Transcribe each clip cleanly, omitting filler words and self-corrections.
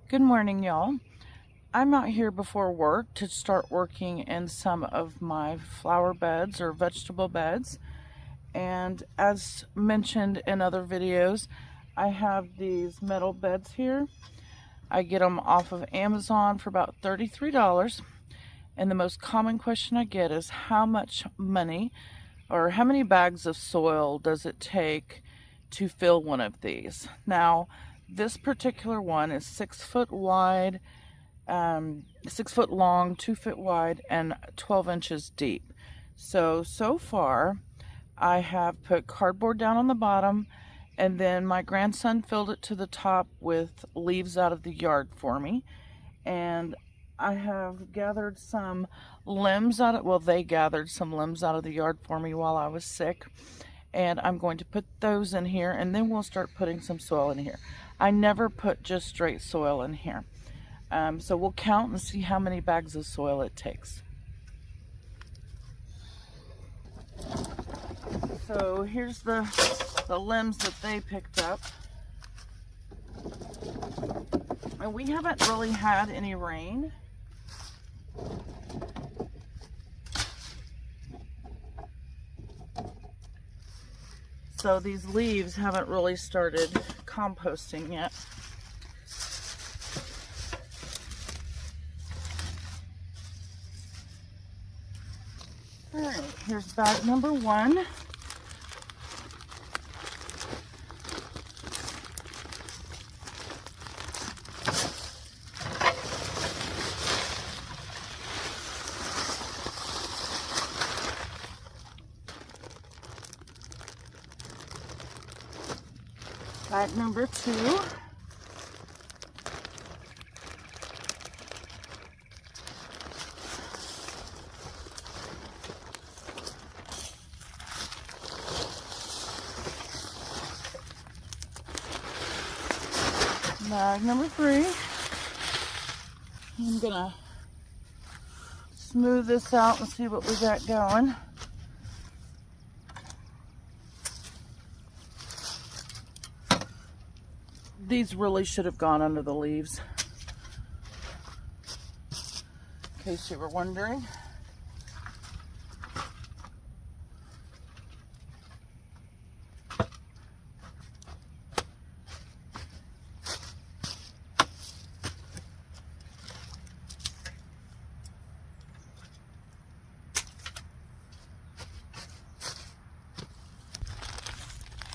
Good morning, y'all. I'm out here before work to start working in some of my flower beds or vegetable beds. And as mentioned in other videos, I have these metal beds here. I get them off of Amazon for about $33. And the most common question I get is how much money or how many bags of soil does it take to fill one of these? Now, this particular one is 6 foot wide, 6 foot long, 2 foot wide, and 12 inches deep. So far, I have put cardboard down on the bottom, and then my grandson filled it to the top with leaves out of the yard for me. And I have gathered some limbs out of, well, they gathered some limbs out of the yard for me while I was sick. And I'm going to put those in here, and then we'll start putting some soil in here. I never put just straight soil in here. So we'll count and see how many bags of soil it takes. So here's the limbs that they picked up. And we haven't really had any rain. So these leaves haven't really started composting yet. All right, here's bag number 1. Bag number 2. Bag number 3. I'm gonna smooth this out and see what we got going. These really should have gone under the leaves, in case you were wondering.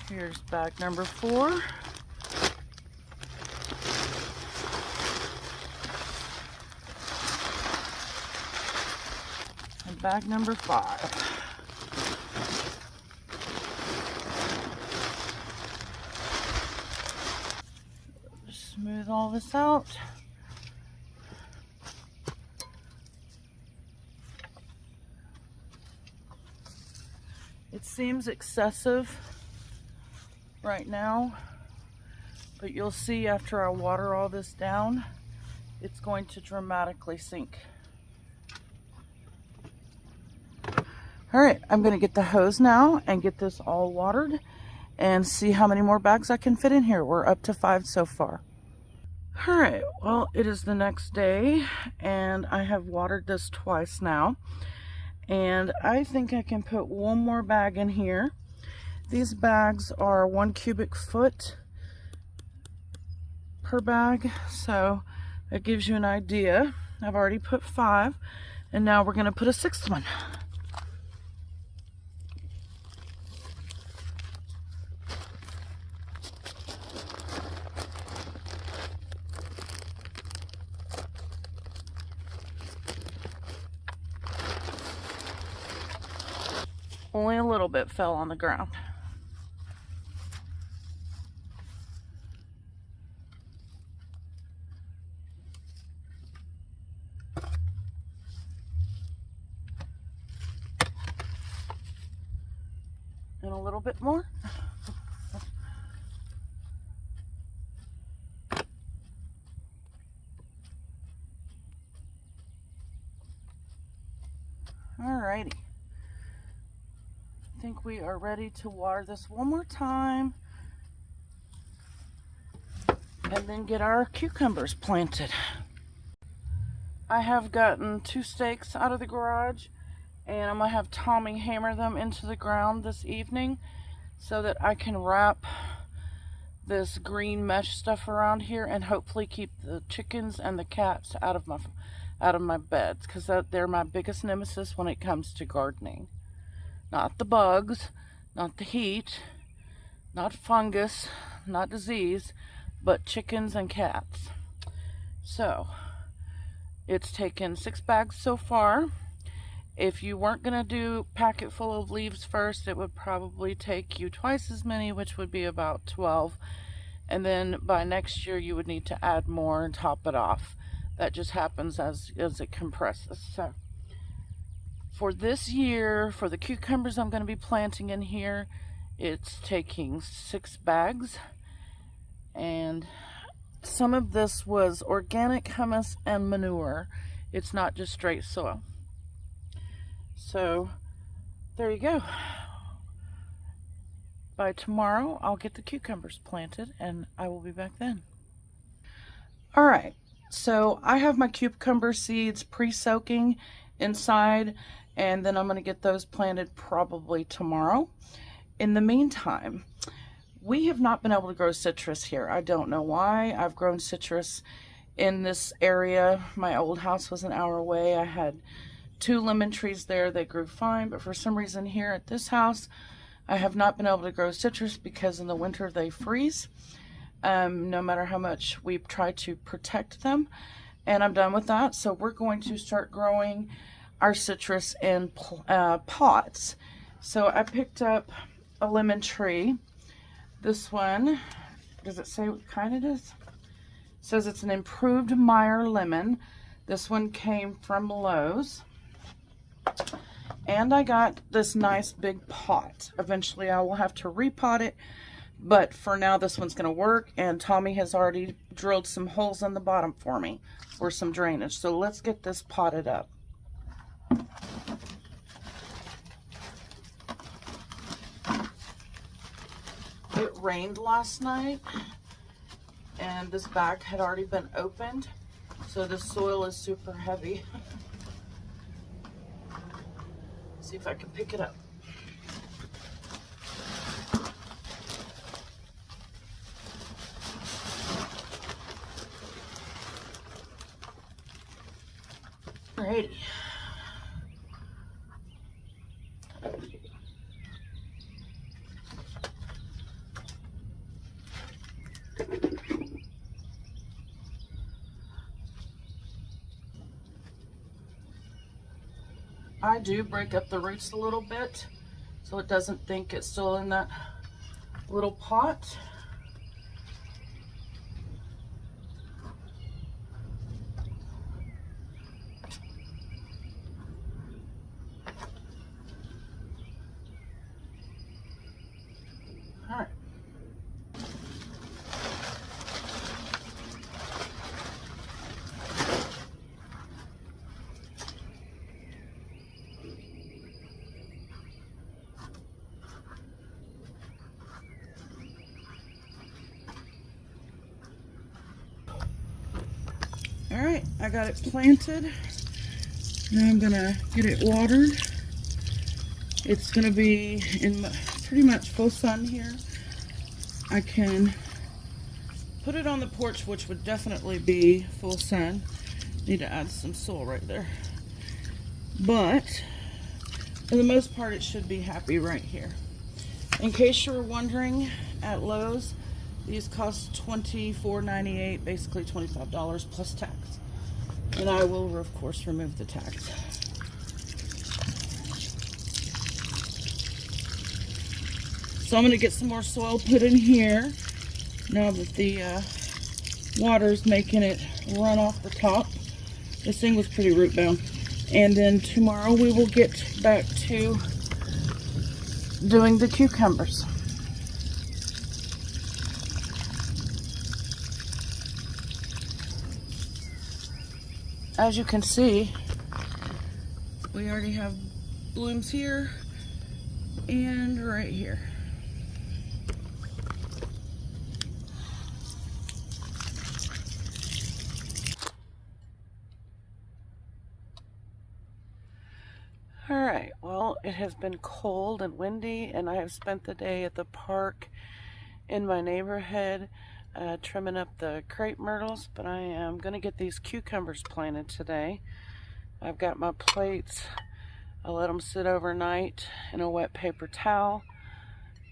Here's bag number 4. And bag number 5. Just smooth all this out. It seems excessive right now, but you'll see after I water all this down, it's going to dramatically sink. All right, I'm going to get the hose now and get this all watered and see how many more bags I can fit in here. We're up to 5 so far. All right, well, it is the next day and I have watered this twice now, and I think I can put one more bag in here. These bags are 1 cubic foot per bag, so that gives you an idea. I've already put 5, and now we're going to put a 6th one. Only a little bit fell on the ground. And a little bit more. Alrighty. I think we are ready to water this one more time. and then get our cucumbers planted. I have gotten 2 stakes out of the garage, and I'm going to have Tommy hammer them into the ground this evening so that I can wrap this green mesh stuff around here and hopefully keep the chickens and the cats out of my beds, because they're my biggest nemesis when it comes to gardening. Not the bugs, not the heat, not fungus, not disease, but chickens and cats. So it's taken 6 bags so far. If you weren't going to do a packet full of leaves first, it would probably take you twice as many, which would be about 12. And then by next year, you would need to add more and top it off. That just happens as it compresses. So for this year, for the cucumbers I'm going to be planting in here, it's taking 6 bags. And some of this was organic humus and manure. It's not just straight soil. So there you go. By tomorrow, I'll get the cucumbers planted and I will be back then. All right, so I have my cucumber seeds pre-soaking inside, and then I'm going to get those planted probably tomorrow. In the meantime, we have not been able to grow citrus here. I don't know why. I've grown citrus in this area. My old house was an hour away. I had 2 lemon trees there. They grew fine, but for some reason here at this house, I have not been able to grow citrus because in the winter they freeze, no matter how much we try to protect them. And I'm done with that, so we're going to start growing our citrus in pots. So I picked up a lemon tree. This one, does it say what kind it is? It says it's an improved Meyer lemon. This one came from Lowe's. And I got this nice big pot. Eventually I will have to repot it, but for now this one's going to work, and Tommy has already drilled some holes in the bottom for me for some drainage. So let's get this potted up. It rained last night and this bag had already been opened, so the soil is super heavy. See if I can pick it up. Alrighty. I do break up the roots a little bit so it doesn't think it's still in that little pot. All right. Alright, I got it planted. Now I'm gonna get it watered. It's gonna be in pretty much full sun here. I can put it on the porch, which would definitely be full sun. Need to add some soil right there. But for the most part, it should be happy right here. In case you're wondering, at Lowe's, these cost $24.98, basically $25 plus tax. And I will, of course, remove the tax. So I'm going to get some more soil put in here now that the water's making it run off the top. This thing was pretty root bound. And then tomorrow we will get back to doing the cucumbers. As you can see, we already have blooms here and right here. Alright, well, it has been cold and windy, and I have spent the day at the park in my neighborhood trimming up the crepe myrtles, but I am going to get these cucumbers planted today. I've got my plates. I let them sit overnight in a wet paper towel.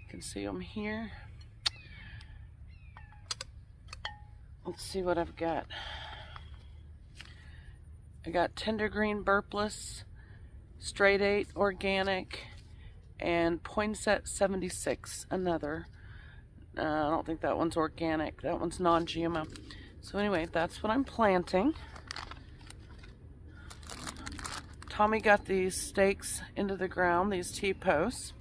You can see them here. Let's see what I've got. I got tender green burpless, straight 8 organic, and Poinsett 76, another. I don't think that one's organic. That one's non-GMO. So anyway, that's what I'm planting. Tommy got these stakes into the ground, these T-posts.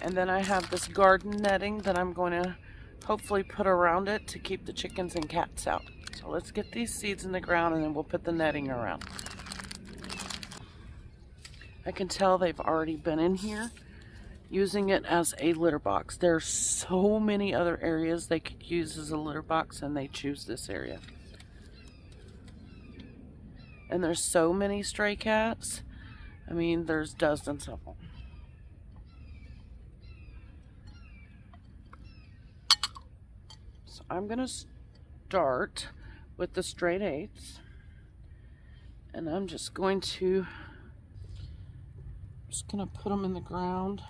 And then I have this garden netting that I'm going to hopefully put around it to keep the chickens and cats out. So let's get these seeds in the ground and then we'll put the netting around. I can tell they've already been in here using it as a litter box. There's so many other areas they could use as a litter box, and they choose this area. And there's so many stray cats. I mean, there's dozens of them. So I'm gonna start with the straight 8s, and I'm just gonna put them in the ground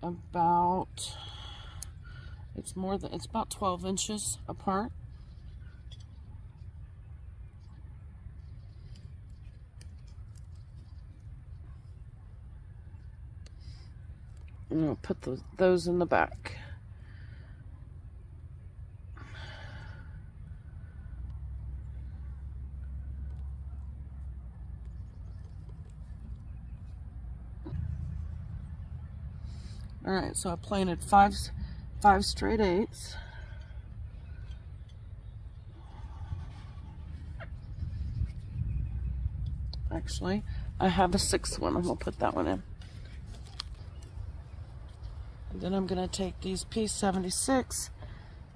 about, it's about 12 inches apart. And I'll put those in the back. Alright, so I planted five straight 8s. Actually, I have a 6th one. I'm going to put that one in. And then I'm going to take these P76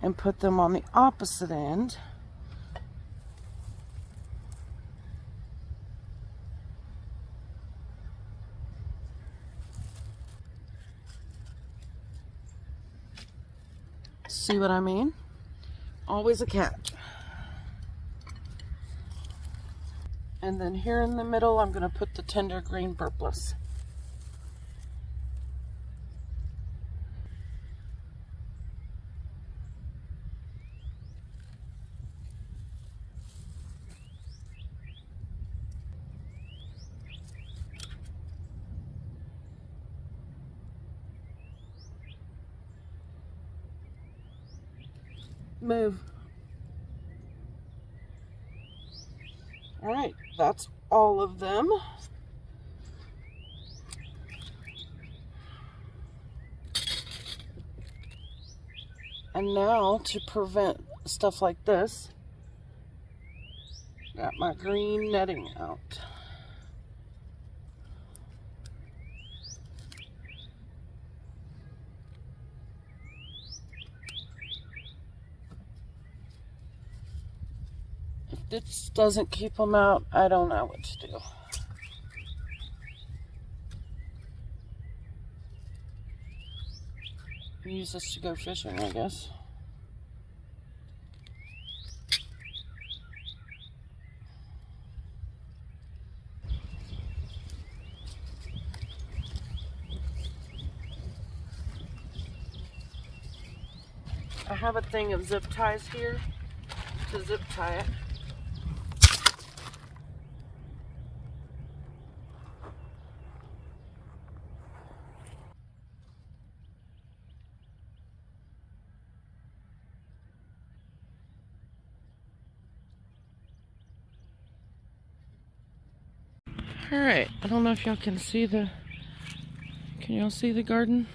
and put them on the opposite end. See what I mean? Always a catch. And then here in the middle, I'm going to put the tender green burpless. Move. All right, that's all of them. And now, to prevent stuff like this, got my green netting out. If this doesn't keep them out, I don't know what to do. Use this to go fishing, I guess. I have a thing of zip ties here to zip tie it. Alright, I don't know if y'all can y'all see the garden?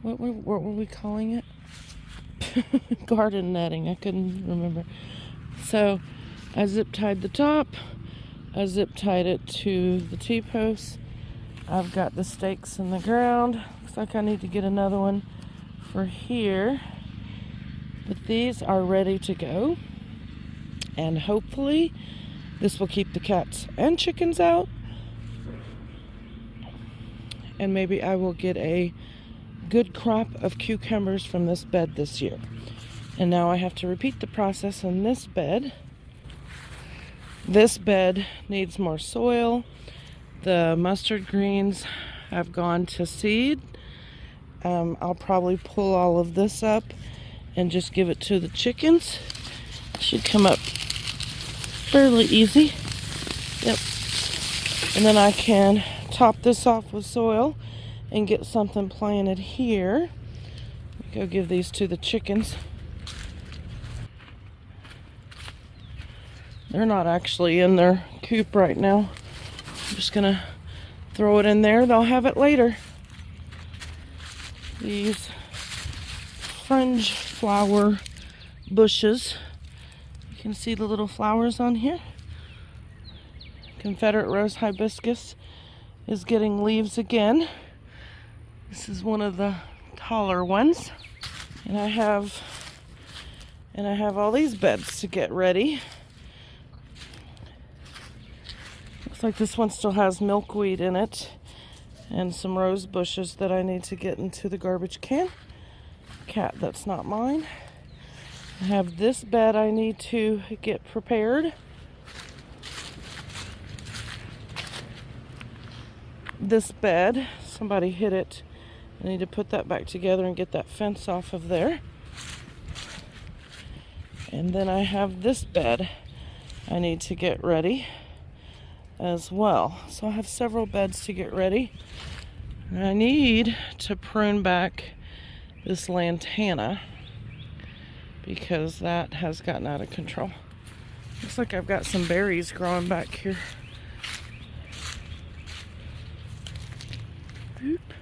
What were we calling it? Garden netting, I couldn't remember. So, I zip tied the top, I zip tied it to the T-post. I've got the stakes in the ground. Looks like I need to get another one for here. But these are ready to go. And hopefully, this will keep the cats and chickens out. and maybe I will get a good crop of cucumbers from this bed this year. And now I have to repeat the process in this bed. This bed needs more soil. The mustard greens have gone to seed. I'll probably pull all of this up and just give it to the chickens. It should come up fairly easy. Yep. And then I can top this off with soil and get something planted here. Go give these to the chickens. They're not actually in their coop right now. I'm just gonna throw it in there. They'll have it later. These fringe flower bushes. You can see the little flowers on here. Confederate rose hibiscus is getting leaves again. This is one of the taller ones. And I have all these beds to get ready. Looks like this one still has milkweed in it and some rose bushes that I need to get into the garbage can. Cat, that's not mine. I have this bed I need to get prepared. This bed, somebody hit it. I need to put that back together and get that fence off of there. And then I have this bed I need to get ready as well. So I have several beds to get ready. And I need to prune back this lantana because that has gotten out of control. Looks like I've got some berries growing back here. Oop.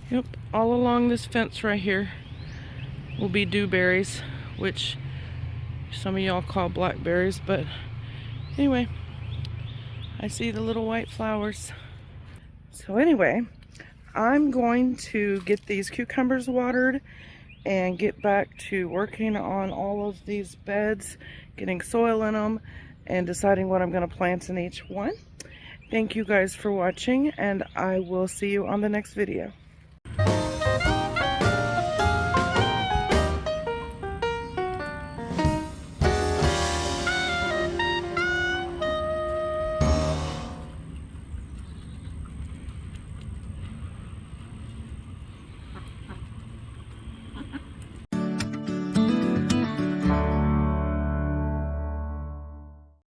Yep, all along this fence right here will be dewberries, which some of y'all call blackberries, but anyway, I see the little white flowers. So anyway, I'm going to get these cucumbers watered and get back to working on all of these beds, getting soil in them, and deciding what I'm going to plant in each one. Thank you guys for watching, and I will see you on the next video.